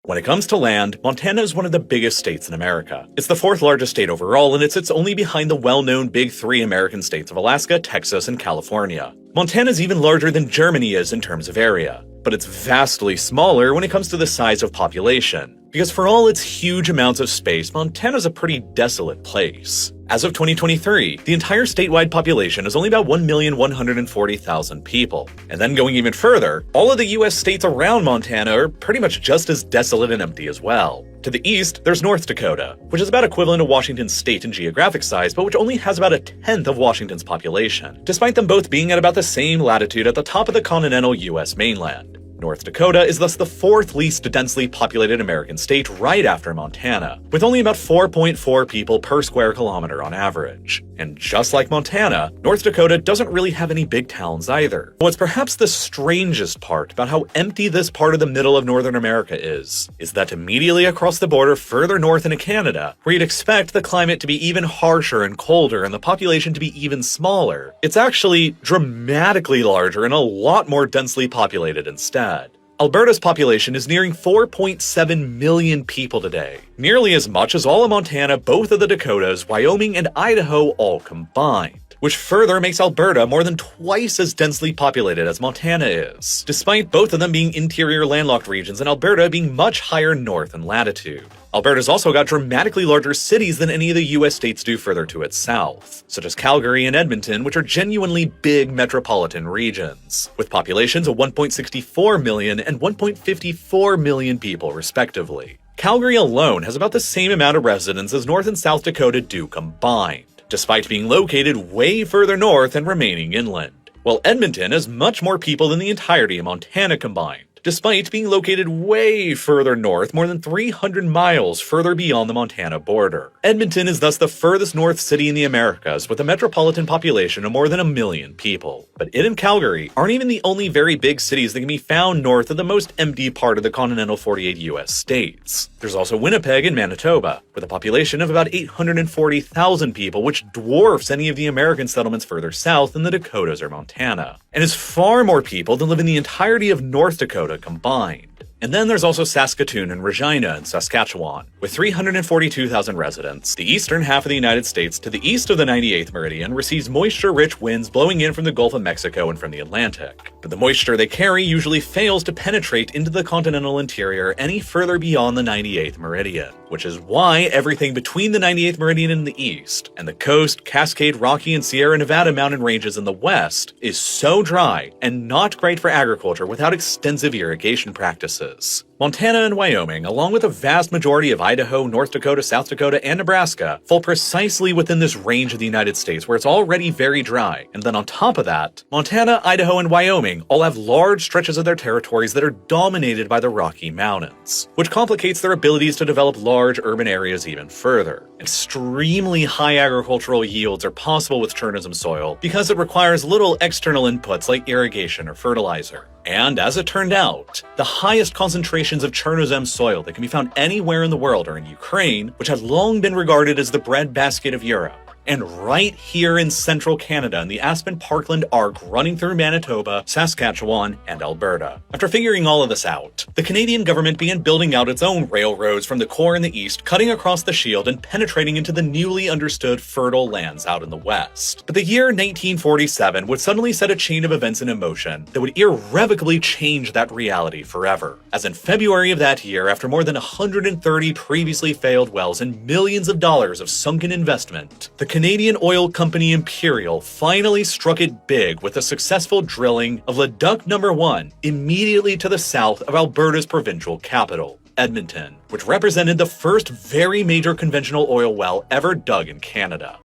When it comes to land, Montana is one of the biggest states in America. It's the fourth largest state overall, and it sits only behind the well-known big three American states of Alaska, Texas, and California. Montana is even larger than Germany is in terms of area, but it's vastly smaller when it comes to the size of population. Because for all its huge amounts of space, Montana's a pretty desolate place. As of 2023, the entire statewide population is only about 1,140,000 people. And then going even further, all of the US states around Montana are pretty much just as desolate and empty as well. To the east, there's North Dakota, which is about equivalent to Washington state in geographic size, but which only has about a tenth of Washington's population, despite them both being at about the same latitude at the top of the continental US mainland. North Dakota is thus the fourth least densely populated American state right after Montana, with only about 4.4 people per square kilometer on average. And just like Montana, North Dakota doesn't really have any big towns either. What's perhaps the strangest part about how empty this part of the middle of northern America is that immediately across the border further north into Canada, where you'd expect the climate to be even harsher and colder and the population to be even smaller, it's actually dramatically larger and a lot more densely populated instead. Alberta's population is nearing 4.7 million people today, nearly as much as all of Montana, both of the Dakotas, Wyoming, and Idaho all combined, which further makes Alberta more than twice as densely populated as Montana is, despite both of them being interior landlocked regions and Alberta being much higher north in latitude. Alberta's also got dramatically larger cities than any of the US states do further to its south, such as Calgary and Edmonton, which are genuinely big metropolitan regions, with populations of 1.64 million and 1.54 million people respectively. Calgary alone has about the same amount of residents as North and South Dakota do combined, despite being located way further north and remaining inland, while Edmonton has much more people than the entirety of Montana combined, despite being located way further north, more than 300 miles further beyond the Montana border. Edmonton is thus the furthest north city in the Americas, with a metropolitan population of more than 1 million people. But it and Calgary aren't even the only very big cities that can be found north of the most empty part of the continental 48 US states. There's also Winnipeg in Manitoba, with a population of about 840,000 people, which dwarfs any of the American settlements further south in the Dakotas or Montana, and is far more people than live in the entirety of North Dakota combined. And then there's also Saskatoon and Regina in Saskatchewan, with 342,000 residents. The eastern half of the United States to the east of the 98th meridian receives moisture-rich winds blowing in from the Gulf of Mexico and from the Atlantic. But the moisture they carry usually fails to penetrate into the continental interior any further beyond the 98th meridian, which is why everything between the 98th meridian in the east and the coast, Cascade, Rocky, and Sierra Nevada mountain ranges in the west is so dry and not great for agriculture without extensive irrigation practices. Montana and Wyoming, along with a vast majority of Idaho, North Dakota, South Dakota, and Nebraska, fall precisely within this range of the United States where it's already very dry. And then on top of that, Montana, Idaho, and Wyoming all have large stretches of their territories that are dominated by the Rocky Mountains, which complicates their abilities to develop large urban areas even further. Extremely high agricultural yields are possible with Chernosem soil because it requires little external inputs like irrigation or fertilizer. And as it turned out, the highest concentrations of Chernosem soil that can be found anywhere in the world are in Ukraine, which had long been regarded as the breadbasket of Europe, and right here in central Canada in the Aspen Parkland Arc running through Manitoba, Saskatchewan, and Alberta. After figuring all of this out, the Canadian government began building out its own railroads from the core in the east, cutting across the shield and penetrating into the newly understood fertile lands out in the west. But the year 1947 would suddenly set a chain of events in motion that would irrevocably change that reality forever. As in February of that year, after more than 130 previously failed wells and millions of dollars of sunken investment, the Canadian oil company Imperial finally struck it big with the successful drilling of Leduc No. 1 immediately to the south of Alberta's provincial capital, Edmonton, which represented the first very major conventional oil well ever dug in Canada.